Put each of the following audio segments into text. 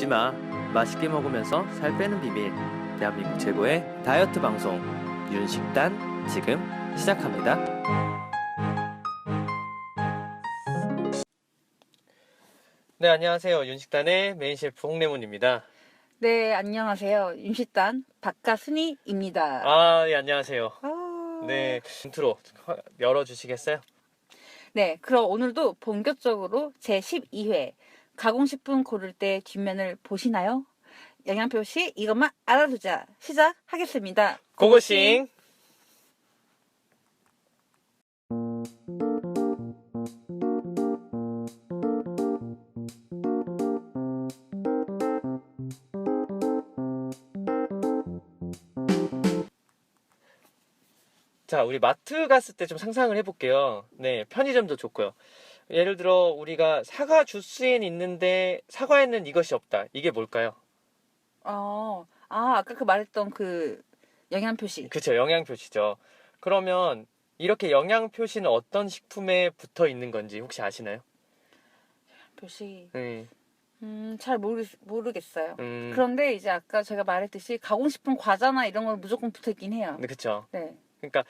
먹지 마. 맛있게 먹으면서 살 빼는 비밀. 대한민국 최고의 다이어트 방송 윤식단 지금 시작합니다. 네, 안녕하세요. 윤식단의 메인 셰프 홍래문입니다. 네, 안녕하세요. 윤식단 박가순이입니다. 아, 예, 안녕하세요. 아... 네, 인트로 열어주시겠어요? 네, 그럼 오늘도 본격적으로 제12회 가공식품 고를 때 뒷면을 보시나요? 영양표시 이것만 알아두자. 시작하겠습니다. 고고싱! 자, 우리 마트 갔을 때 좀 상상을 해볼게요. 네, 편의점도 좋고요. 예를 들어 우리가 사과 주스엔 있는데 사과에는 이것이 없다. 이게 뭘까요? 아까 그 말했던 그 영양표시. 그쵸, 영양표시죠. 그러면 이렇게 영양표시는 어떤 식품에 붙어 있는 건지 혹시 아시나요? 표시. 네. 잘 모르겠어요. 음. 그런데 이제 아까 제가 말했듯이 가공식품 과자나 이런 건 무조건 붙어 있긴 해요. 네, 그쵸. 네. 그러니까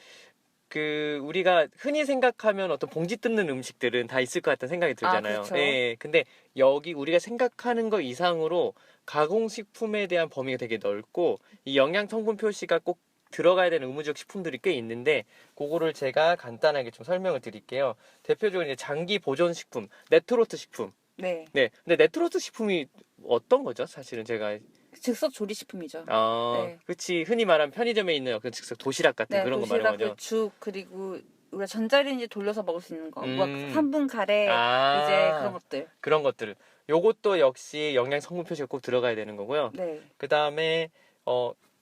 우리가 흔히 생각하면 어떤 봉지 뜯는 음식들은 다 있을 것 같다는 생각이 들잖아요. 그렇죠. 네, 근데 여기 우리가 생각하는 것 이상으로 가공식품에 대한 범위가 되게 넓고 이 영양 성분 표시가 꼭 들어가야 되는 의무적 식품들이 꽤 있는데 그거를 제가 간단하게 좀 설명을 드릴게요. 대표적으로 이제 장기 보존 식품, 네트로트 식품. 네. 네, 근데 네트로트 식품이 어떤 거죠? 사실은 제가 즉석 조리식품이죠. 네. 그치, 흔히 말하는 편의점에 있는 그 즉석 도시락 같은 그런 거 말하는 거죠. 죽 그리고 우리가 전자레인지 돌려서 먹을 수 있는 거, 뭐 3분 가래 이제 그런 것들. 그런 것들. 요것도 역시 영양 성분 표시가 꼭 들어가야 되는 거고요. 네. 그 다음에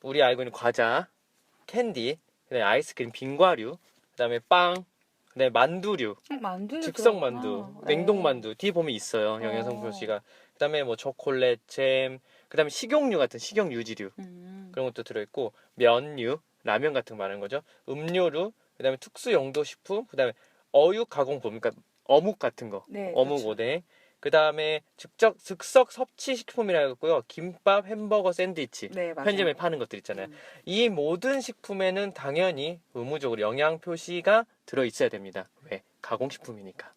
우리 알고 있는 과자, 캔디, 그다음에 아이스크림, 빙과류, 그 다음에 빵, 그다음에 만두류, 만두. 즉석 만두, 네. 냉동 만두 뒤에 보면 있어요. 영양 성분 표시가. 그 다음에 뭐 초콜릿, 잼, 그 다음에 식용유 같은 식용 유지류 그런 것도 들어있고 면류, 라면 같은 거 말하는 거죠. 음료류, 그 다음에 특수 용도 식품, 그 다음에 어육 가공품, 그러니까 어묵 같은 거, 네, 어묵 그렇죠. 오뎅. 그 다음에 즉석 섭취 식품이라고 했고요. 김밥, 햄버거, 샌드위치. 네, 맞아요. 편의점에 파는 것들 있잖아요. 이 모든 식품에는 당연히 의무적으로 영양 표시가 들어있어야 됩니다. 왜? 가공식품이니까.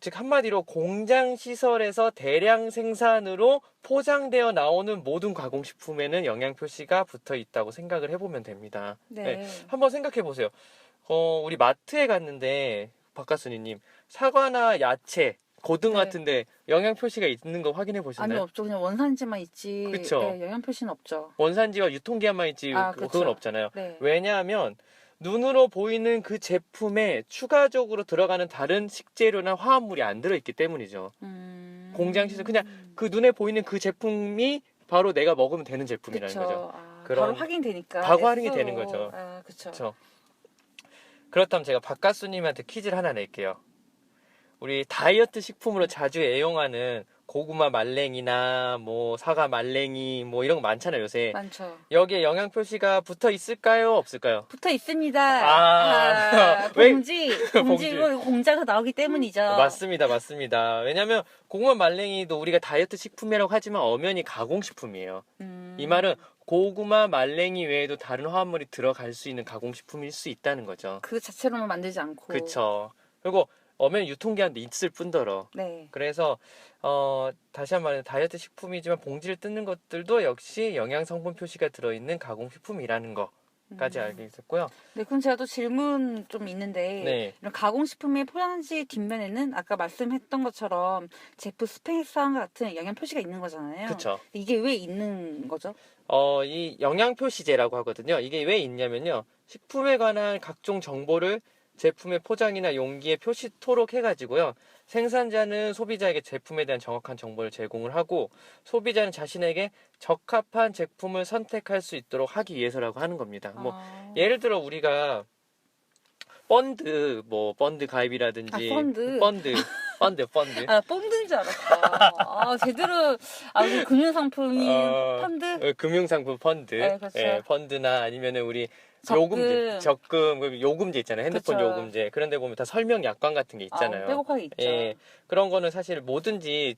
즉 한마디로 공장 시설에서 대량 생산으로 포장되어 나오는 모든 가공식품에는 영양 표시가 붙어 있다고 생각을 해보면 됩니다. 네. 한번 생각해 보세요. 우리 마트에 갔는데 박가순이님 사과나 야채, 고등어 네. 같은데 영양 표시가 있는 거 확인해 아니, 보셨나요? 없죠. 그냥 원산지만 있지. 그쵸. 네, 영양 표시는 없죠. 원산지와 유통기한만 있지 그렇죠. 그건 없잖아요. 네. 왜냐하면 눈으로 보이는 그 제품에 추가적으로 들어가는 다른 식재료나 화합물이 안 들어있기 때문이죠. 공장 시설 그냥 그 눈에 보이는 그 제품이 바로 내가 먹으면 되는 제품이라는 그쵸. 거죠. 바로 확인되니까. 바로 확인이 되는 거죠. 그쵸. 그렇죠. 그렇다면 제가 박가수님한테 퀴즈를 하나 낼게요. 우리 다이어트 식품으로 자주 애용하는 고구마 말랭이나 뭐 사과 말랭이 뭐 이런 거 많잖아요, 요새. 많죠. 여기에 영양 표시가 붙어 있을까요, 없을까요? 붙어 있습니다. 왜? 봉지고 공장에서 나오기 때문이죠. 맞습니다. 왜냐면 고구마 말랭이도 우리가 다이어트 식품이라고 하지만 엄연히 가공식품이에요. 이 말은 고구마 말랭이 외에도 다른 화합물이 들어갈 수 있는 가공식품일 수 있다는 거죠. 그 자체로만 만들지 않고. 그렇죠. 그리고 엄연히 유통기한도 있을 뿐더러. 네. 그래서 다시 한 번 다이어트 식품이지만 봉지를 뜯는 것들도 역시 영양 성분 표시가 들어있는 가공식품이라는 거까지 알게 됐고요. 네, 그럼 제가 또 질문 좀 있는데 네. 이런 가공식품의 포장지 뒷면에는 아까 말씀했던 것처럼 제품 스펙 사항 같은 영양 표시가 있는 거잖아요. 그렇죠. 이게 왜 있는 거죠? 이 영양 표시제라고 하거든요. 이게 왜 있냐면요. 식품에 관한 각종 정보를 제품의 포장이나 용기에 표시토록 해가지고요. 생산자는 소비자에게 제품에 대한 정확한 정보를 제공을 하고 소비자는 자신에게 적합한 제품을 선택할 수 있도록 하기 위해서라고 하는 겁니다. 뭐 예를 들어 우리가 펀드 가입이라든지 펀드. 펀드. 아, 뽕든 줄 알았어. 아, 제대로, 우리 금융상품인 펀드? 금융상품 펀드. 네, 그렇죠. 예, 펀드나 아니면은 우리 적금. 적금, 요금제 있잖아요. 핸드폰 그쵸. 요금제. 그런데 보면 다 설명 약관 같은 게 있잖아요. 빼곡하게 있죠. 예, 그런 거는 사실 뭐든지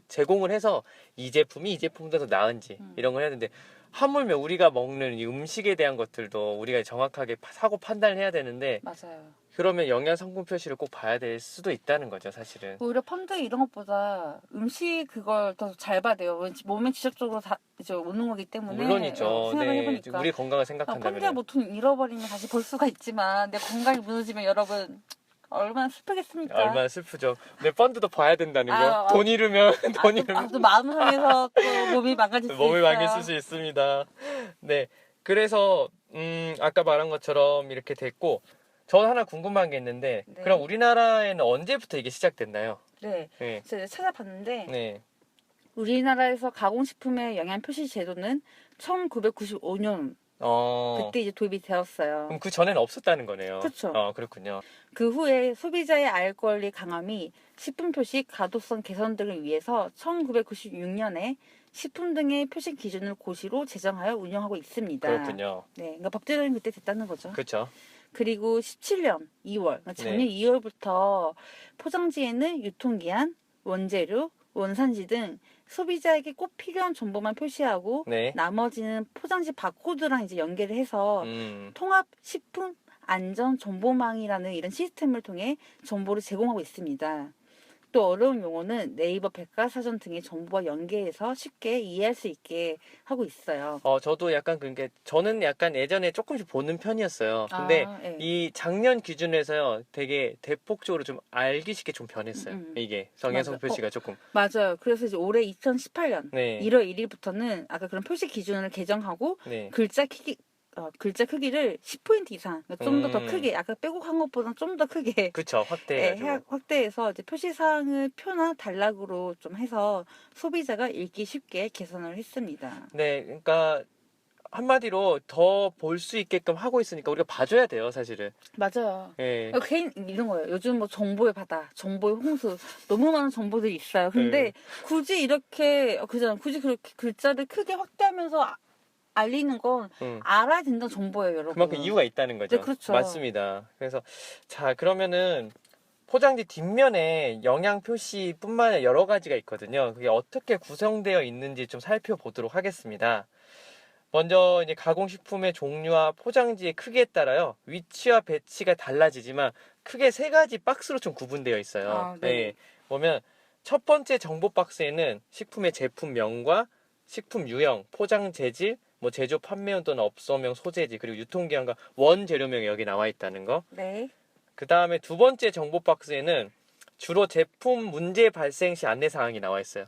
제공을 해서 이 제품이 이 제품보다 더 나은지 이런 걸 해야 되는데 하물며 우리가 먹는 이 음식에 대한 것들도 우리가 정확하게 사고 판단을 해야 되는데 맞아요. 그러면 영양 성분 표시를 꼭 봐야 될 수도 있다는 거죠, 사실은. 오히려 펀드 이런 것보다 음식 그걸 더 잘 봐야 돼요. 왠지 몸에 지속적으로 다 이제 오는 거기 때문에. 물론이죠. 생각을 네, 해보니까. 우리 건강을 펀드야 생각한다면. 뭐 돈 잃어버리면 다시 볼 수가 있지만 내 건강이 무너지면 여러분 얼마나 슬프겠습니까? 얼마나 슬프죠. 내 펀드도 봐야 된다는 거. 아, 돈 잃으면 돈 잃으면 또 마음 상해서 또 몸이 망가질 수 몸이 있어요. 망가질 수 있습니다. 네, 그래서 아까 말한 것처럼 이렇게 됐고, 저 하나 궁금한 게 있는데, 네. 그럼 우리나라에는 언제부터 이게 시작됐나요? 네. 네, 제가 찾아봤는데 네, 우리나라에서 가공식품의 영양 표시 제도는 1995년 그때 이제 도입이 되었어요. 그럼 그 전에는 없었다는 거네요. 그쵸. 그렇군요. 그 후에 소비자의 알 권리 강화및 식품 표시 가독성 개선 등을 위해서 1996년에 식품 등의 표시 기준을 고시로 제정하여 운영하고 있습니다. 그렇군요. 네, 그러니까 법제도는 그때 됐다는 거죠. 그렇죠. 그리고 17년 2월, 그러니까 작년 2월부터 포장지에는 유통기한, 원재료, 원산지 등 소비자에게 꼭 필요한 정보만 표시하고 네. 나머지는 포장지 바코드랑 이제 연계를 해서 통합 식품 안전 정보망이라는 이런 시스템을 통해 정보를 제공하고 있습니다. 또 어려운 용어는 네이버 백과사전 등의 정보와 연계해서 쉽게 이해할 수 있게 하고 있어요. 저도 약간 그게 저는 약간 예전에 조금씩 보는 편이었어요. 근데 네. 이 작년 기준에서요, 되게 대폭적으로 좀 알기 쉽게 좀 변했어요. 이게 정해성 맞아요. 표시가 조금. 맞아요. 그래서 이제 올해 2018년 네. 1월 1일부터는 아까 그런 표시 기준을 개정하고 네. 글자 크기를 10포인트 이상, 그러니까 좀 더 크게, 아까 빼곡한 것보다 좀 더 크게 그쵸, 확대해가지고. 확대해서 이제 표시사항을 표나 단락으로 좀 해서 소비자가 읽기 쉽게 개선을 했습니다. 네, 그러니까 한마디로 더 볼 수 있게끔 하고 있으니까 우리가 봐줘야 돼요, 사실은. 맞아요. 예. 개인 이런 거예요. 요즘 뭐 정보의 바다, 정보의 홍수, 너무 많은 정보들이 있어요. 근데 굳이 이렇게 굳이 그렇게 글자를 크게 확대하면서 알리는 건 알아야 된다는 정보예요, 여러분. 그만큼 이유가 있다는 거죠. 네, 그렇죠. 맞습니다. 그래서 자, 그러면은 포장지 뒷면에 영양 표시뿐만 아니라 여러 가지가 있거든요. 그게 어떻게 구성되어 있는지 좀 살펴보도록 하겠습니다. 먼저 이제 가공식품의 종류와 포장지의 크기에 따라요, 위치와 배치가 달라지지만 크게 세 가지 박스로 좀 구분되어 있어요. 네. 보면 첫 번째 정보 박스에는 식품의 제품명과 식품 유형, 포장 재질, 뭐 제조 판매원 또는 업소명, 소재지, 그리고 유통기한과 원재료명이 여기 나와 있다는 거. 네. 그 다음에 두 번째 정보 박스에는 주로 제품 문제 발생 시 안내 사항이 나와 있어요.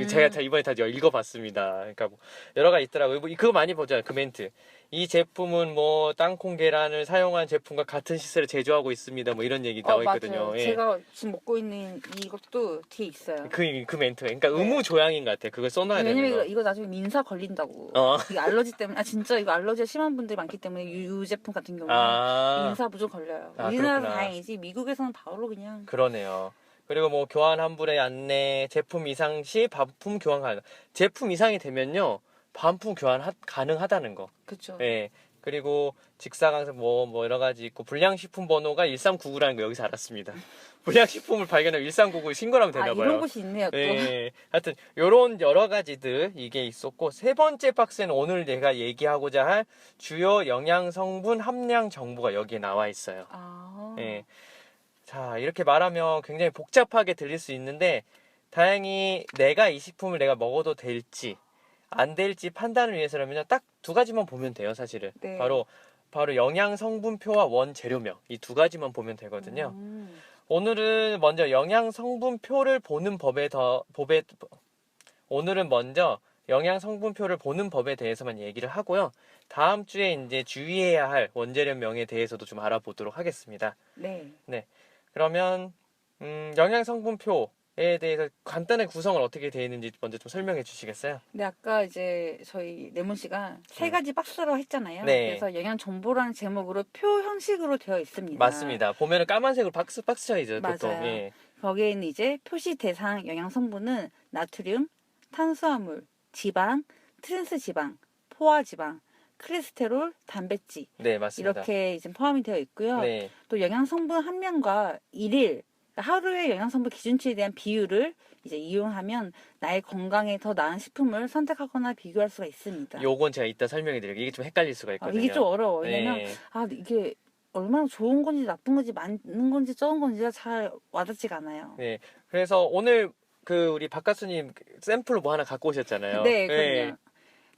제가 이번에 다 읽어봤습니다. 그러니까 뭐 여러 가지 있더라고요. 그거 많이 보잖아요. 그 멘트. 이 제품은 뭐 땅콩 계란을 사용한 제품과 같은 시설을 제조하고 있습니다. 뭐 이런 얘기 나와 있거든요. 맞아요. 예. 제가 지금 먹고 있는 이것도 뒤에 있어요. 그 멘트. 그러니까 의무 조항인 것 같아요. 그걸 써놔야 되는 왜냐면 거. 이거 나중에 민사 걸린다고. 이거 알러지 때문에 진짜 이거 알러지가 심한 분들이 많기 때문에 유제품 같은 경우는 민사 무조건 걸려요. 우리나라는 그렇구나. 다행이지 미국에서는 바로 그냥. 그러네요. 그리고 뭐 교환 환불의 안내, 제품 이상 시 반품 교환 가능. 제품 이상이 되면요, 반품 교환 가능하다는 거. 그렇죠. 예. 그리고 직사광선 뭐 여러 가지 있고, 불량식품 번호가 1399라는 거 여기서 알았습니다. 불량식품을 발견하면 1399 신고하면 되나 봐요. 이런 곳이 있네요, 또. 예. 하여튼 요런 여러 가지들 이게 있었고, 세 번째 박스에는 오늘 내가 얘기하고자 할 주요 영양 성분 함량 정보가 여기에 나와 있어요. 예. 자, 이렇게 말하면 굉장히 복잡하게 들릴 수 있는데, 다행히 내가 이 식품을 내가 먹어도 될지 안 될지 판단을 위해서라면 딱 두 가지만 보면 돼요, 사실은. 네. 바로 영양 성분표와 원재료명, 이 두 가지만 보면 되거든요. 오늘은 먼저 영양 성분표를 보는 오늘은 먼저 영양 성분표를 보는 법에 대해서만 얘기를 하고요. 다음 주에 이제 주의해야 할 원재료명에 대해서도 좀 알아보도록 하겠습니다. 네. 그러면 영양 성분표에 대해서 간단한 구성을 어떻게 되어 있는지 먼저 좀 설명해 주시겠어요? 네, 아까 이제 저희 레몬 씨가 세 가지 박스로 했잖아요. 네. 그래서 영양 정보라는 제목으로 표 형식으로 되어 있습니다. 맞습니다. 보면은 까만색으로 박스 쳐있죠, 보통. 맞아요. 예. 거기에는 이제 표시 대상 영양 성분은 나트륨, 탄수화물, 지방, 트랜스 지방, 포화 지방, 콜레스테롤, 단백질 네, 맞습니다. 이렇게 이제 포함이 되어 있고요. 네. 또 영양 성분 함량과 일일 그러니까 하루의 영양 성분 기준치에 대한 비율을 이제 이용하면 나의 건강에 더 나은 식품을 선택하거나 비교할 수가 있습니다. 요건 제가 이따 설명해 드릴게요. 이게 좀 헷갈릴 수가 있거든요. 이게 좀 어려워. 왜냐면 네. 이게 얼마나 좋은 건지 나쁜 건지 많은 건지 적은 건지가 잘 와닿지가 않아요. 네. 그래서 오늘 우리 박가수님 샘플로 뭐 하나 갖고 오셨잖아요. 네, 그럼요.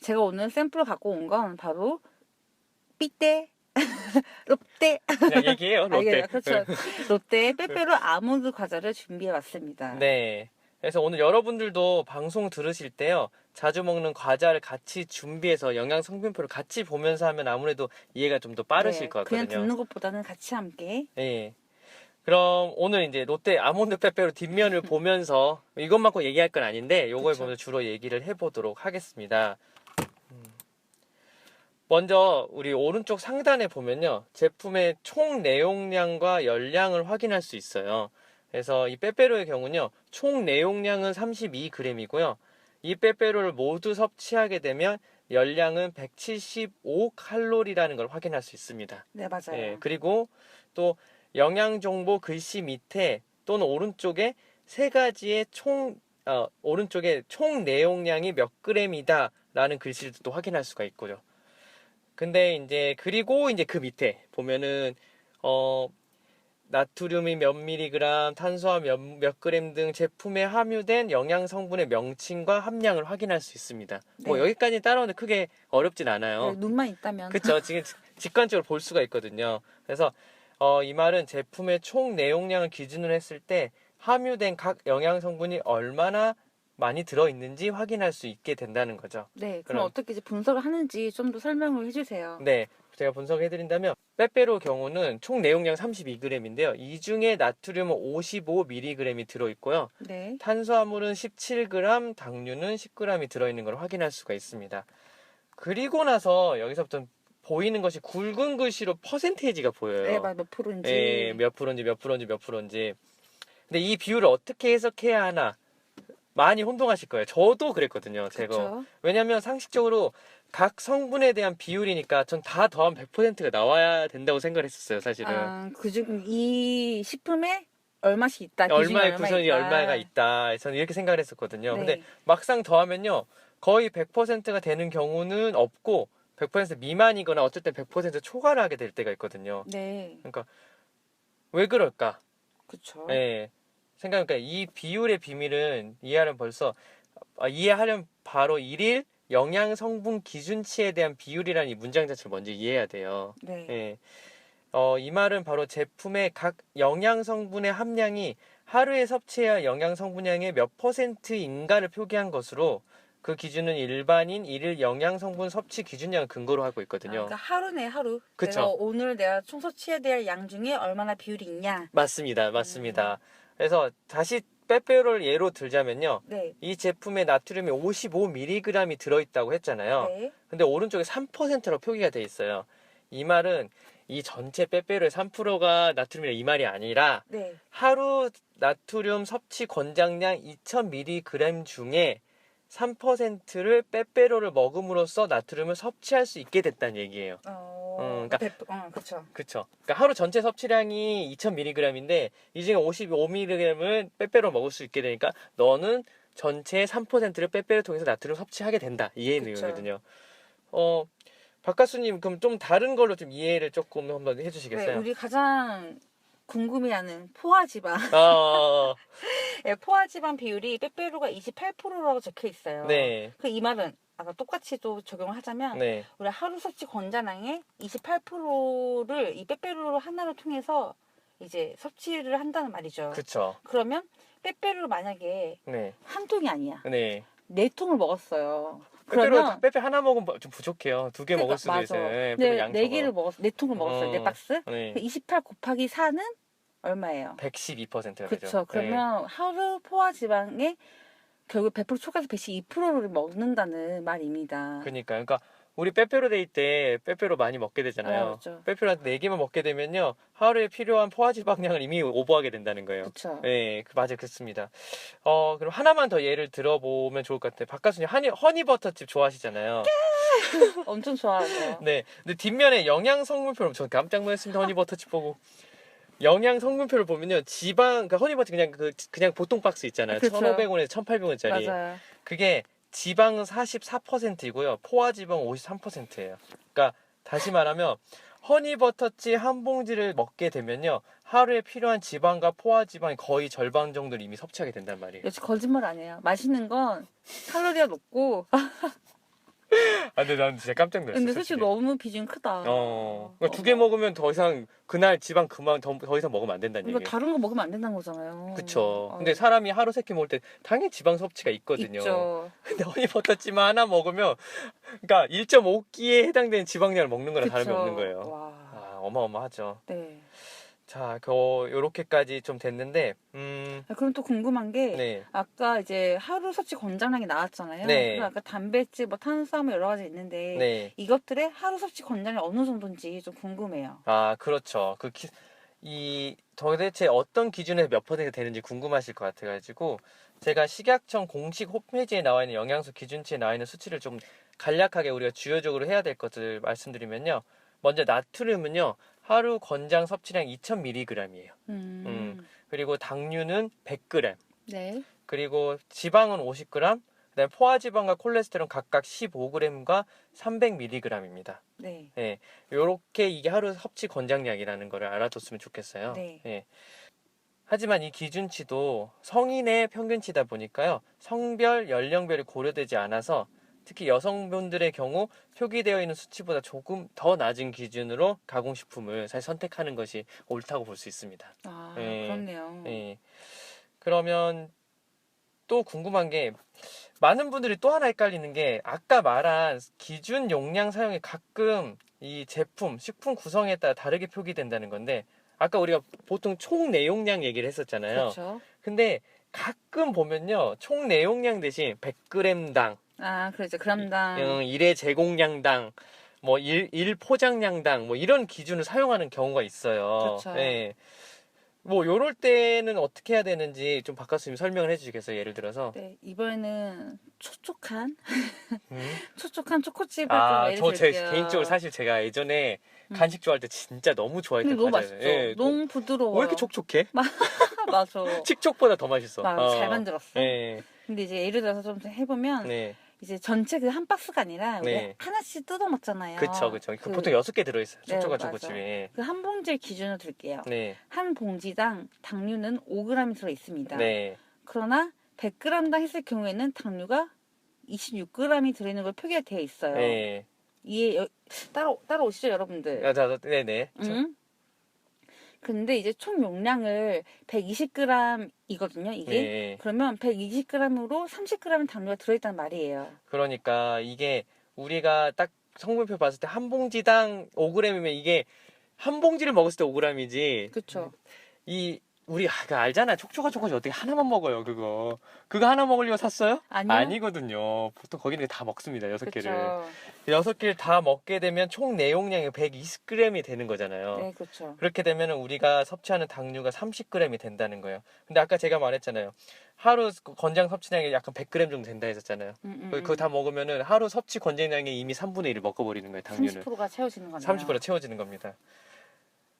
제가 오늘 샘플을 갖고 온 건 바로 삐떼 롯데 그냥 얘기해요. 롯데. 그렇죠. 롯데 빼빼로 아몬드 과자를 준비해 왔습니다. 네. 그래서 오늘 여러분들도 방송 들으실 때요. 자주 먹는 과자를 같이 준비해서 영양 성분표를 같이 보면서 하면 아무래도 이해가 좀 더 빠르실 것 같거든요. 그냥 듣는 것보다는 같이 함께. 네. 그럼 오늘 이제 롯데 아몬드 빼빼로 뒷면을 보면서 이것만큼 얘기할 건 아닌데 요걸 그쵸. 보면서 주로 얘기를 해보도록 하겠습니다. 먼저 우리 오른쪽 상단에 보면요. 제품의 총 내용량과 열량을 확인할 수 있어요. 그래서 이 빼빼로의 경우는요. 총 내용량은 32g이고요. 이 빼빼로를 모두 섭취하게 되면 열량은 175칼로리라는 걸 확인할 수 있습니다. 네, 맞아요. 예, 그리고 또 영양정보 글씨 밑에 또는 오른쪽에 세 가지의 오른쪽에 총 내용량이 몇 g이다 라는 글씨를 또 확인할 수가 있고요. 근데 이제 그리고 이제 그 밑에 보면은 나트륨이 몇 밀리그램, 탄수화물 몇 그램 등 제품에 함유된 영양 성분의 명칭과 함량을 확인할 수 있습니다. 뭐 네. 여기까지 따라오는데 크게 어렵진 않아요. 네, 눈만 있다면. 그렇죠. 지금 직관적으로 볼 수가 있거든요. 그래서 이 말은 제품의 총 내용량을 기준으로 했을 때 함유된 각 영양 성분이 얼마나 많이 들어있는지 확인할 수 있게 된다는 거죠. 네, 그럼 그럼. 어떻게 이제 분석을 하는지 좀 더 설명을 해주세요. 네, 제가 분석해드린다면 빼빼로 경우는 총 내용량 32g인데요. 이 중에 나트륨은 55mg이 들어있고요. 네, 탄수화물은 17g, 당류는 10g이 들어있는 걸 확인할 수가 있습니다. 그리고 나서 여기서부터 보이는 것이 굵은 글씨로 퍼센테이지가 보여요. 네, 몇 프로인지. 예, 몇 프로인지 몇 프로인지 몇 프로인지. 근데 이 비율을 어떻게 해석해야 하나 많이 혼동하실 거예요. 저도 그랬거든요. 제가. 그쵸. 왜냐면 상식적으로 각 성분에 대한 비율이니까 전 다 더하면 100%가 나와야 된다고 생각을 했었어요. 사실은. 그중 이 식품에 얼마씩 있다. 얼마의 구성이 얼마가 있다. 저는 이렇게 생각을 했었거든요. 네. 근데 막상 더하면요. 거의 100%가 되는 경우는 없고 100% 미만이거나 어쩔 땐 100% 초과를 하게 될 때가 있거든요. 네, 그러니까 왜 그럴까? 그쵸. 예. 생각해보니까 이 비율의 비밀은 이해하려면 바로 일일 영양 성분 기준치에 대한 비율이라는 이 문장 자체를 먼저 이해해야 돼요. 네, 예. 이 말은 바로 제품의 각 영양 성분의 함량이 하루에 섭취해야 할 영양 성분량의 몇 %인가를 표기한 것으로 그 기준은 일반인 일일 영양 성분 섭취 기준량을 근거로 하고 있거든요. 그러니까 하루네 하루. 그쵸. 오늘 내가 총 섭취해야 될 양 중에 얼마나 비율이 있냐. 맞습니다. 맞습니다. 그래서 다시 빼빼로를 예로 들자면요. 네, 이 제품에 나트륨이 55mg이 들어있다고 했잖아요. 네, 근데 오른쪽에 3%로 표기가 돼 있어요. 이 말은 이 전체 빼빼로의 3%가 나트륨이라 이 말이 아니라 네. 하루 나트륨 섭취 권장량 2000mg 중에 3%를 빼빼로를 먹음으로써 나트륨을 섭취할 수 있게 됐다는 얘기예요. 그러니까 그렇죠. 그쵸. 그러니까 하루 전체 섭취량이 2000mg인데 이 중에 55mg을 빼빼로 먹을 수 있게 되니까 너는 전체의 3%를 빼빼로 통해서 나트륨 섭취하게 된다. 이해 그쵸. 내용이거든요. 박가수님 그럼 좀 다른 걸로 좀 이해를 조금 한번 네, 해주시겠어요? 우리 가장 궁금해하는 포화지방. 네, 포화지방 비율이 빼빼로가 28%라고 적혀 있어요. 네. 이 말은 아까 똑같이 또 적용을 하자면 네. 우리 하루 섭취 권장량의 28%를 이 빼빼로 하나를 통해서 이제 섭취를 한다는 말이죠. 그쵸. 그러면 빼빼로를 만약에 네. 한 통이 아니야. 네. 4통을 먹었어요. 빼빼로 빼빼 하나 먹으면 좀 부족해요. 2개 먹을 수도 맞아. 있어요. 네, 네, 양 4개를 먹었어. 4통을 먹었어요. 4박스. 네. 28 곱하기 4는 얼마예요? 112%가 되죠. 그렇죠. 그러면 하루 포화 지방의 결국 100% 초과해서 112%를 먹는다는 말입니다. 그러니까 우리 빼빼로데이 때 빼빼로 많이 먹게 되잖아요. 그렇죠. 빼빼로 한 4개만 먹게 되면요. 하루에 필요한 포화지방량을 이미 오버하게 된다는 거예요. 그렇죠. 네, 맞아요. 그렇습니다. 그럼 하나만 더 예를 들어보면 좋을 것 같아요. 박가수님 허니버터칩 좋아하시잖아요. 엄청 좋아하죠. 네. 근데 뒷면에 영양 성분표를 전 깜짝 놀랐습니다. 허니버터칩 보고. 영양 성분표를 보면요. 지방, 그 허니버터 그냥 보통 박스 있잖아요. 그렇죠. 1,500원에서 1,800원짜리. 맞아요. 그게 지방은 44%이고요. 포화지방은 53%예요. 그러니까 다시 말하면 허니버터칩 한 봉지를 먹게 되면요. 하루에 필요한 지방과 포화지방이 거의 절반 정도를 이미 섭취하게 된단 말이에요. 역시 거짓말 아니에요. 맛있는 건 칼로리가 높고 근데 난 진짜 깜짝 놀랐어. 근데 솔직히 너무 비중이 크다. 그러니까 2개 먹으면 더 이상 그날 지방 그만 더 이상 먹으면 안 된다는 그러니까 얘기예요. 다른 거 먹으면 안 된다는 거잖아요. 그쵸. 근데 사람이 하루 3끼 먹을 때 당연히 지방 섭취가 있거든요. 있죠. 근데 허니버터칩 하나 먹으면 그러니까 1.5끼에 해당되는 지방량을 먹는 거랑 다름이 그쵸. 없는 거예요. 와. 어마어마하죠. 네. 자, 요렇게까지 좀 됐는데, 그럼 또 궁금한 게 네. 아까 이제 하루 섭취 권장량이 나왔잖아요. 네. 그럼 아까 단백질, 뭐 탄수화물 여러 가지 있는데 네. 이것들의 하루 섭취 권장량이 어느 정도인지 좀 궁금해요. 그렇죠. 도대체 어떤 기준에서 몇 퍼센트 되는지 궁금하실 것 같아가지고, 제가 식약청 공식 홈페이지에 나와 있는 영양소 기준치에 나와 있는 수치를 좀 간략하게 우리가 주요적으로 해야 될 것을 말씀드리면요. 먼저 나트륨은요, 하루 권장 섭취량 2000mg이에요. 그리고 당류는 100g. 네. 그리고 지방은 50g. 그다음에 포화지방과 콜레스테롤 각각 15g과 300mg입니다. 네. 예, 요렇게 이게 하루 섭취 권장량이라는 거를 알아뒀으면 좋겠어요. 네. 예. 하지만 이 기준치도 성인의 평균치다 보니까요. 성별, 연령별이 고려되지 않아서 특히 여성분들의 경우 표기되어 있는 수치보다 조금 더 낮은 기준으로 가공식품을 사실 선택하는 것이 옳다고 볼 수 있습니다. 예. 그렇네요. 예. 그러면 또 궁금한 게 많은 분들이 또 하나 헷갈리는 게 아까 말한 기준 용량 사용이 가끔 이 제품, 식품 구성에 따라 다르게 표기된다는 건데 아까 우리가 보통 총 내용량 얘기를 했었잖아요. 그렇죠. 근데 가끔 보면요. 총 내용량 대신 100g당 그렇죠. 그람당. 1회 제공량당 뭐 1 포장량당 뭐 이런 기준을 사용하는 경우가 있어요. 그렇죠. 네. 뭐 요럴 때는 어떻게 해야 되는지 좀 박가수님 설명을 해주시겠어요? 예를 들어서. 네, 이번에는 촉촉한 음? 촉촉한 초코칩을 좀 예를 들게요. 개인적으로 사실 제가 예전에 간식 좋아할 때 진짜 너무 근데 좋아했던 너무 과자예요. 맛있죠. 예, 너무 부드러워요. 왜 이렇게 촉촉해? 맞아. 칙촉보다 더 맛있어. 잘 만들었어. 네. 근데 이제 예를 들어서 좀 해보면 네. 이제 전체 그 한 박스가 아니라 우리 네. 하나씩 뜯어 먹잖아요. 그쵸. 보통 6개 들어있어요. 네, 촉촉한 맞아. 초코칩이. 그 한 봉지를 기준으로 들게요. 네. 한 봉지당 당류는 5g이 들어 있습니다. 네. 그러나 100g당 했을 경우에는 당류가 26g이 들어있는 걸 표기가 되어 있어요. 네. 이해 따라오시죠, 여러분들? 네네. 근데 이제 총 용량을 120g이거든요, 이게. 네. 그러면 120g으로 30g의 당류가 들어있단 말이에요. 그러니까 이게 우리가 딱 성분표 봤을 때 한 봉지당 5g이면 이게 한 봉지를 먹었을 때 5g이지. 그쵸. 우리 알잖아. 촉촉한 초코칩 어떻게 하나만 먹어요, 그거. 그거 하나 먹으려고 샀어요? 아니요. 아니거든요. 보통 거기는 다 먹습니다, 6개를. 그쵸. 6개를 다 먹게 되면 총 내용량이 120g이 되는 거잖아요. 네, 그쵸. 그렇게 되면 우리가 섭취하는 당류가 30g이 된다는 거예요. 근데 아까 제가 말했잖아요. 하루 권장 섭취량이 약간 100g 정도 된다 했었잖아요. 그거 다 먹으면은 하루 섭취 권장량이 이미 3분의 1을 먹어버리는 거예요, 당류는. 30%가 채워지는 거네요. 30% 채워지는 겁니다.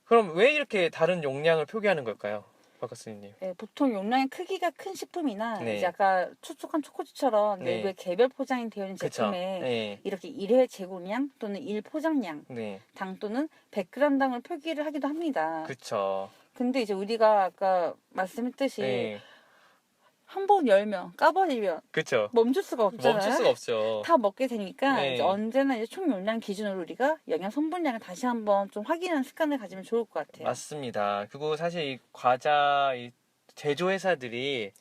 그럼 왜 이렇게 다른 용량을 표기하는 걸까요? 박가스님. 네, 보통 용량의 크기가 큰 식품이나 네. 이제 아까 촉촉한 초코칩처럼 네. 내부에 개별 포장이 되어 있는 그쵸. 제품에 네. 이렇게 1회 제공량 또는 1 포장량 네. 당 또는 100g당을 표기를 하기도 합니다. 그쵸. 근데 이제 우리가 아까 말씀했듯이 네. 한 번 열면 까버리면 그쵸. 멈출 수가 없잖아요. 멈출 수가 없죠. 다 먹게 되니까 네. 이제 언제나 이제 총 용량 기준으로 우리가 영양 성분량을 다시 한번 좀 확인하는 습관을 가지면 좋을 것 같아요. 맞습니다. 그리고 사실 이 과자 제조회사들이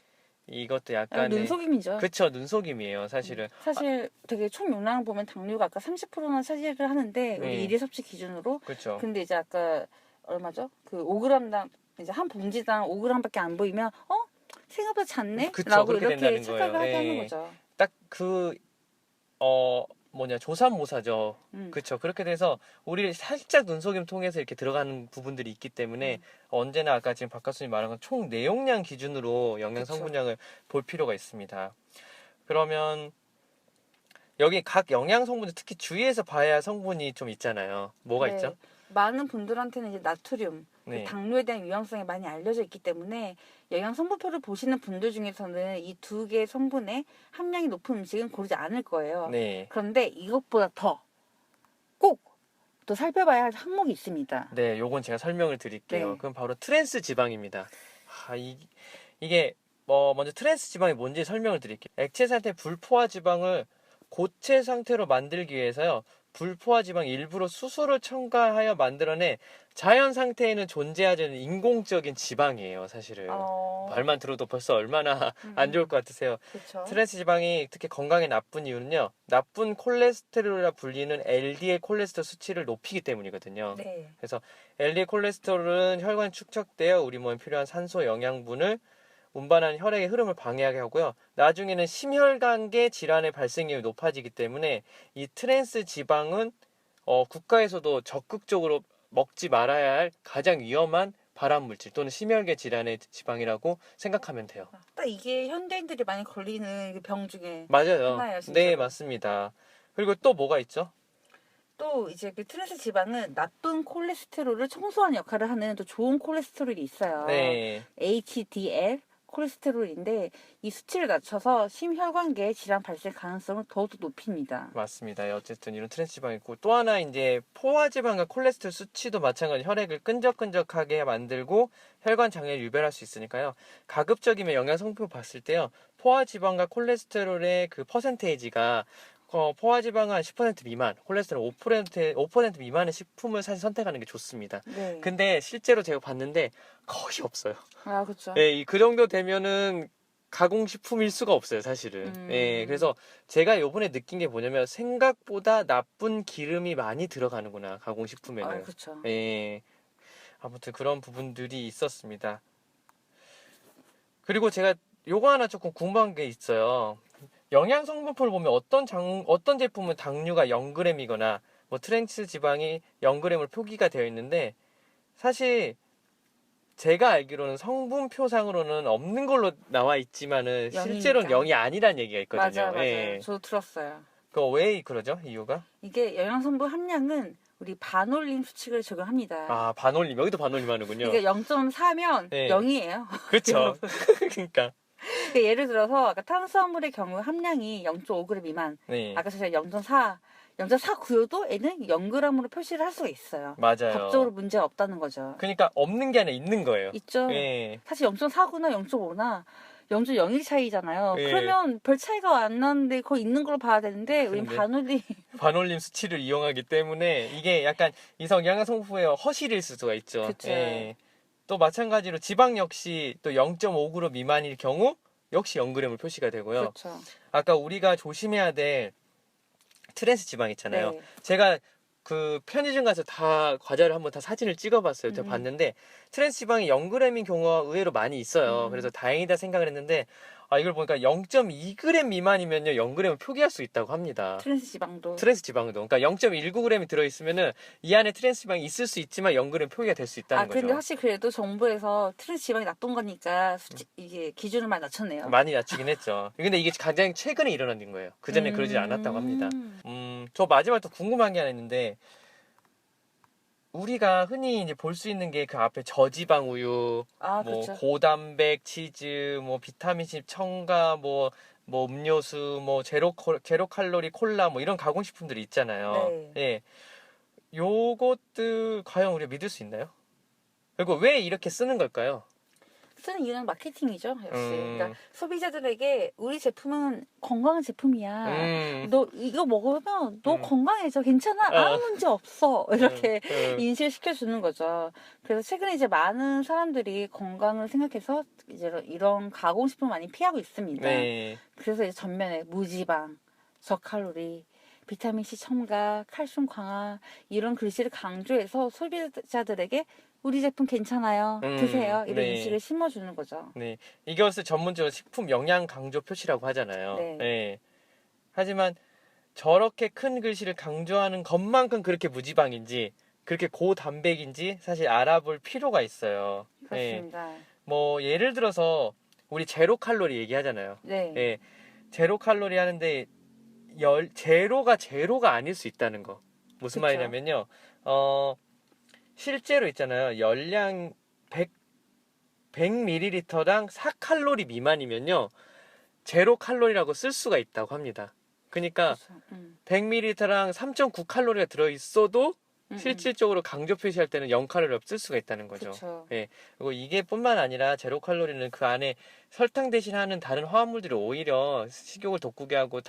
이것도 약간 눈속임이죠. 그쵸, 눈속임이에요, 사실은. 사실 되게 총 용량을 보면 당류가 아까 30%나 차지를 하는데 우리 네. 일일 섭취 기준으로. 그쵸. 근데 이제 아까 얼마죠? 그 5g당 이제 한 봉지당 5g밖에 안 보이면 생각보다 작네? 그쵸, 라고 그렇게 이렇게 된다는 착각을 거예요. 하게 네. 하는 거죠. 딱 조삼모사죠. 그렇죠. 그렇게 돼서 우리 살짝 눈속임 통해서 이렇게 들어가는 부분들이 있기 때문에 언제나 아까 지금 박가수님 말한 건 총 내용량 기준으로 영양 그쵸. 성분량을 볼 필요가 있습니다. 그러면 여기 각 영양 성분들 특히 주의해서 봐야 할 성분이 좀 있잖아요. 뭐가 네. 있죠? 많은 분들한테는 이제 나트륨, 네. 당뇨에 대한 위험성이 많이 알려져 있기 때문에 영양 성분표를 보시는 분들 중에서는 이 두 개의 성분의 함량이 높은 음식은 고르지 않을 거예요. 네. 그런데 이것보다 더 꼭 또 살펴봐야 할 항목이 있습니다. 네, 요건 제가 설명을 드릴게요. 네. 그럼 바로 트랜스 지방입니다. 이게 먼저 트랜스 지방이 뭔지 설명을 드릴게요. 액체 상태 불포화 지방을 고체 상태로 만들기 위해서요. 불포화 지방 일부러 수소를 첨가하여 만들어낸 자연 상태에는 존재하지 않는 인공적인 지방이에요, 사실은. 말만 들어도 벌써 얼마나 안 좋을 것 같으세요. 그렇죠. 트랜스 지방이 특히 건강에 나쁜 이유는요. 나쁜 콜레스테롤이라 불리는 LDL 콜레스테롤 수치를 높이기 때문이거든요. 네. 그래서 LDL 콜레스테롤은 혈관에 축적되어 우리 몸에 필요한 산소 영양분을 운반하는 혈액의 흐름을 방해하게 하고요. 나중에는 심혈관계 질환의 발생률이 높아지기 때문에 이 트랜스 지방은 국가에서도 적극적으로 먹지 말아야 할 가장 위험한 발암 물질 또는 심혈관 질환의 지방이라고 생각하면 돼요. 딱 이게 현대인들이 많이 걸리는 병 중에 맞아요. 하나예요, 진짜로. 네, 맞습니다. 그리고 또 뭐가 있죠? 또 이제 그 트랜스 지방은 나쁜 콜레스테롤을 청소하는 역할을 하는 또 좋은 콜레스테롤이 있어요. 네. HDL 콜레스테롤인데 이 수치를 낮춰서 심혈관계 질환 발생 가능성을 더욱더 높입니다. 맞습니다. 어쨌든 이런 트랜스 지방이 있고 또 하나 이제 포화 지방과 콜레스테롤 수치도 마찬가지로 혈액을 끈적끈적하게 만들고 혈관 장애를 유발할 수 있으니까요. 가급적이면 영양 성분 봤을 때요. 포화 지방과 콜레스테롤의 그 퍼센테이지가 포화지방은 10% 미만, 콜레스테롤 5% 미만의 식품을 사실 선택하는 게 좋습니다. 네. 근데 실제로 제가 봤는데 거의 없어요. 아, 그렇죠. 예, 그 정도 되면은 가공식품일 수가 없어요, 사실은. 예, 그래서 제가 요번에 느낀 게 뭐냐면 생각보다 나쁜 기름이 많이 들어가는구나, 가공식품에는. 아, 그렇죠. 예. 아무튼 그런 부분들이 있었습니다. 그리고 제가 요거 하나 조금 궁금한 게 있어요. 영양 성분표를 보면 어떤 제품은 당류가 0g이거나 뭐 트랜스 지방이 0g으로 표기가 되어 있는데 사실 제가 알기로는 성분표상으로는 없는 걸로 나와 있지만은 실제로는 0이 아니란 얘기가 있거든요. 맞아요. 예. 저도 들었어요. 그거 왜 그러죠? 이유가? 이게 영양 성분 함량은 우리 반올림 수칙을 적용합니다. 아, 반올림. 여기도 반올림 하는군요. 이게 0.4면 네. 0이에요. 그렇죠. 그러니까. 예를 들어서 아까 탄수화물의 경우 함량이 0.5g 미만, 네. 아까 제가 0.4구여도 얘는 0g으로 표시를 할 수가 있어요. 맞아요. 법적으로 문제가 없다는 거죠. 그러니까 없는 게 아니라 있는 거예요. 있죠. 예. 사실 0.4구나 0.5나 0.01 차이잖아요. 예. 그러면 별 차이가 안 나는데 거의 있는 걸로 봐야 되는데 우린 근데 반올림. 반올림 수치를 이용하기 때문에 이게 약간 이성 영양 성분의 허실일 수가 있죠. 그쵸. 예. 또 마찬가지로 지방 역시 또 0.5g 미만일 경우 역시 0g을 표시가 되고요. 그렇죠. 아까 우리가 조심해야 될 트랜스 지방 있잖아요. 네. 제가 그 편의점 가서 다 과자를 한번 다 사진을 찍어봤어요. 제가 봤는데 트랜스 지방이 0g인 경우가 의외로 많이 있어요. 그래서 다행이다 생각을 했는데 이걸 보니까 0.2g 미만이면요 0g을 표기할 수 있다고 합니다. 트랜스 지방도. 트랜스 지방도. 그러니까 0.19g이 들어있으면은 이 안에 트랜스 지방이 있을 수 있지만 0g 표기가 될 수 있다는 거죠. 근데 확실히 그래도 정부에서 트랜스 지방이 나쁜 거니까 이게 기준을 많이 낮췄네요. 많이 낮추긴 했죠. 근데 이게 가장 최근에 일어난 거예요. 그전에 그러지 않았다고 합니다. 저 마지막으로 또 궁금한 게 하나 있는데 우리가 흔히 이제 볼 수 있는 게 그 앞에 저지방 우유, 뭐 그렇죠. 고단백 치즈, 뭐 비타민C 첨가, 뭐 음료수, 뭐 제로 칼로리 콜라, 뭐 이런 가공식품들이 있잖아요. 네. 예, 요것들 과연 우리가 믿을 수 있나요? 그리고 왜 이렇게 쓰는 걸까요? 쓰는 이유는 마케팅이죠, 역시. 그러니까 소비자들에게 우리 제품은 건강한 제품이야. 너 이거 먹으면 너 건강해져. 괜찮아. 아무 문제 없어. 이렇게 인식을 시켜주는 거죠. 그래서 최근에 이제 많은 사람들이 건강을 생각해서 이제 이런 가공식품 많이 피하고 있습니다. 네. 그래서 이제 전면에 무지방, 저칼로리, 비타민C 첨가, 칼슘 강화 이런 글씨를 강조해서 소비자들에게 우리 제품 괜찮아요. 드세요. 이런 네. 인식을 심어주는 거죠. 네, 이것을 전문적으로 식품 영양 강조 표시라고 하잖아요. 네. 네. 하지만 저렇게 큰 글씨를 강조하는 것만큼 그렇게 무지방인지 그렇게 고단백인지 사실 알아볼 필요가 있어요. 예. 그렇습니다. 뭐 예를 들어서 우리 제로 칼로리 얘기하잖아요. 네. 예. 제로 칼로리 하는데 제로가 아닐 수 있다는 거. 무슨 그쵸. 말이냐면요. 실제로 있잖아요. 열량 100ml당 4칼로리 미만이면요. 제로 칼로리라고 쓸 수가 있다고 합니다. 그러니까 그렇죠. 100ml랑 3.9칼로리가 들어있어도 실질적으로 강조 표시할 때는 0칼로리를 쓸 수가 있다는 거죠. 그렇죠. 예. 그리고 이게 뿐만 아니라 제로 칼로리는 그 안에 설탕 대신 하는 다른 화합물들이 오히려 식욕을 돋구게 하고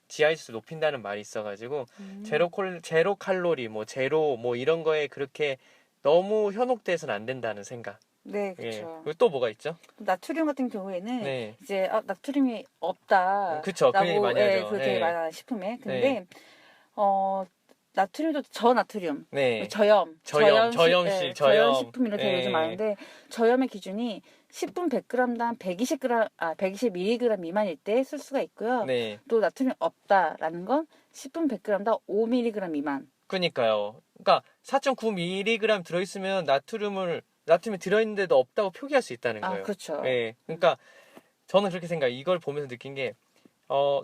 지하지수 높인다는 말이 있어가지고 제로 칼로리 뭐 제로 뭐 이런 거에 그렇게 너무 현혹돼서는 안 된다는 생각. 네, 예. 그렇죠. 그리고 또 뭐가 있죠? 나트륨 같은 경우에는 네. 이제 나트륨이 없다. 그쵸. 그 얘기 많이 하죠. 그렇게 네. 말하는 식품에. 근데 네. 나트륨도 저나트륨, 네. 저염 식품 이렇게 네. 요즘 많은데 저염의 기준이 10분 100g당 120mg 미만일 때 쓸 수가 있고요. 네. 또 나트륨이 없다라는 건 10분 100g당 5mg 미만. 그니까요. 그러니까 4.9mg 들어있으면 나트륨이 들어있는데도 없다고 표기할 수 있다는 거예요. 그렇죠. 네. 그러니까 저는 그렇게 생각해요. 이걸 보면서 느낀 게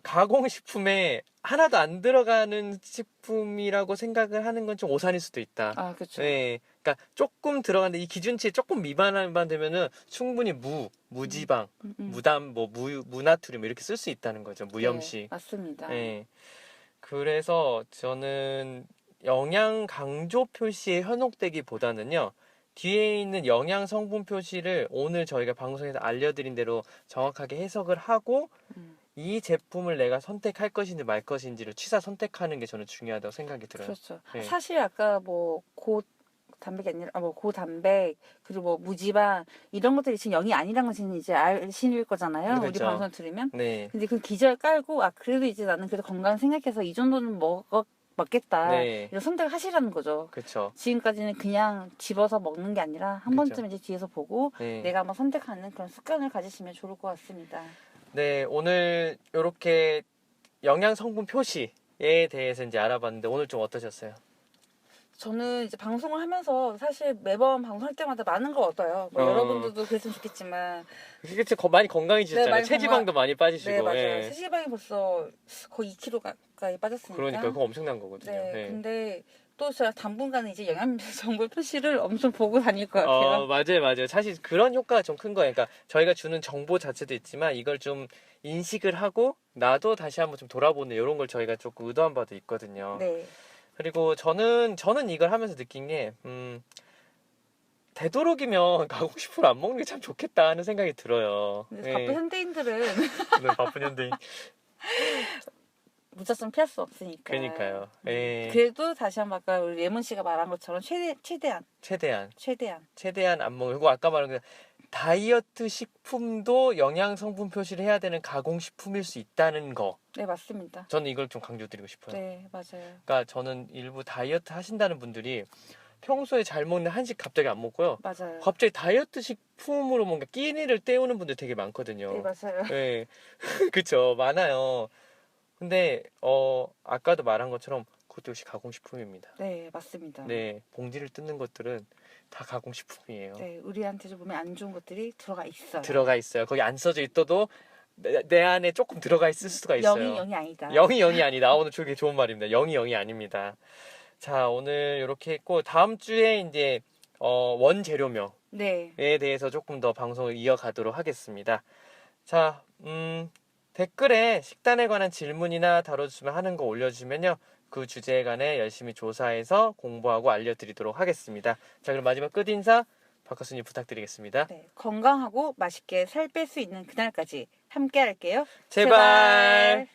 가공식품에 하나도 안 들어가는 식품이라고 생각을 하는 건 좀 오산일 수도 있다. 그렇죠. 네. 그러니까 조금 들어가는데 이 기준치에 조금 미만만 되면은 충분히 무지방, 무담, 무나트륨 이렇게 쓸 수 있다는 거죠. 무염식. 네, 맞습니다. 네. 그래서 저는 영양 강조 표시에 현혹되기보다는요. 뒤에 있는 영양 성분 표시를 오늘 저희가 방송에서 알려드린 대로 정확하게 해석을 하고 이 제품을 내가 선택할 것인지 말 것인지를 취사 선택하는 게 저는 중요하다고 생각이 들어요. 그렇죠. 네. 사실 아까 고단백이 아니라 고단백 그리고 무지방 이런 것들이 지금 0이 아니라는 것은 이제 아실 거잖아요. 우리 그렇죠. 방송 들으면. 네. 근데 그 기저에 깔고 그래도 이제 나는 그래도 건강 생각해서 이 정도는 먹겠다. 네. 이런 선택을 하시라는 거죠. 그렇죠. 지금까지는 그냥 집어서 먹는 게 아니라 한 그쵸. 번쯤 이제 뒤에서 보고 네. 내가 한번 선택하는 그런 습관을 가지시면 좋을 것 같습니다. 네, 오늘 이렇게 영양 성분 표시에 대해서 이제 알아봤는데 오늘 좀 어떠셨어요? 저는 이제 방송을 하면서 사실 매번 방송할 때마다 많은 걸 얻어요. 여러분들도 그랬으면 좋겠지만. 그치, 많이 건강해지셨잖아요. 네, 많이 체지방도 많이 빠지시고. 네, 맞아요. 예. 체지방이 벌써 거의 2kg 가까이 빠졌으니까. 그러니까 그거 엄청난 거거든요. 네, 예. 근데 또 제가 당분간은 이제 영양 정보 표시를 엄청 보고 다닐 것 같아요. 맞아요. 사실 그런 효과가 좀 큰 거예요. 그러니까 저희가 주는 정보 자체도 있지만 이걸 좀 인식을 하고 나도 다시 한번 좀 돌아보는 이런 걸 저희가 조금 의도한 바도 있거든요. 네. 그리고 저는 이걸 하면서 느낀 게 되도록이면 가공식품 안 먹는 게 참 좋겠다 하는 생각이 들어요. 근데 예. 바쁜 현대인들은 네, 바쁜 현대인. 무작정 피할 수 없으니까. 그러니까요. 예. 그래도 다시 한번 아까 우리 레몬 씨가 말한 것처럼 최대한 안 먹고. 그리고 아까 말한 그 다이어트 식품도 영양 성분 표시를 해야 되는 가공식품일 수 있다는 거. 네, 맞습니다. 저는 이걸 좀 강조드리고 싶어요. 네, 맞아요. 그러니까 저는 일부 다이어트 하신다는 분들이 평소에 잘 먹는 한식 갑자기 안 먹고요. 맞아요. 갑자기 다이어트 식품으로 뭔가 끼니를 때우는 분들 되게 많거든요. 네, 맞아요. 네. 그쵸. 많아요. 근데 아까도 말한 것처럼 그것도 역시 가공식품입니다. 네, 맞습니다. 네, 봉지를 뜯는 것들은 다 가공식품이에요. 네, 우리한테 좀 보면 안 좋은 것들이 들어가 있어요. 들어가 있어요. 거기 안 써져 있어도 내 안에 조금 들어가 있을 수가 있어요. 0이 아니다. 0이 아니다. 오늘 되게 좋은 말입니다. 0이 아닙니다. 자, 오늘 이렇게 했고 다음 주에 이제 원재료명에 네. 대해서 조금 더 방송을 이어가도록 하겠습니다. 자, 댓글에 식단에 관한 질문이나 다뤄주시면 하는 거 올려주시면요. 그 주제에 관해 열심히 조사해서 공부하고 알려드리도록 하겠습니다. 자, 그럼 마지막 끝인사 박학수님 부탁드리겠습니다. 네, 건강하고 맛있게 살 뺄 수 있는 그날까지 함께 할게요. 제발.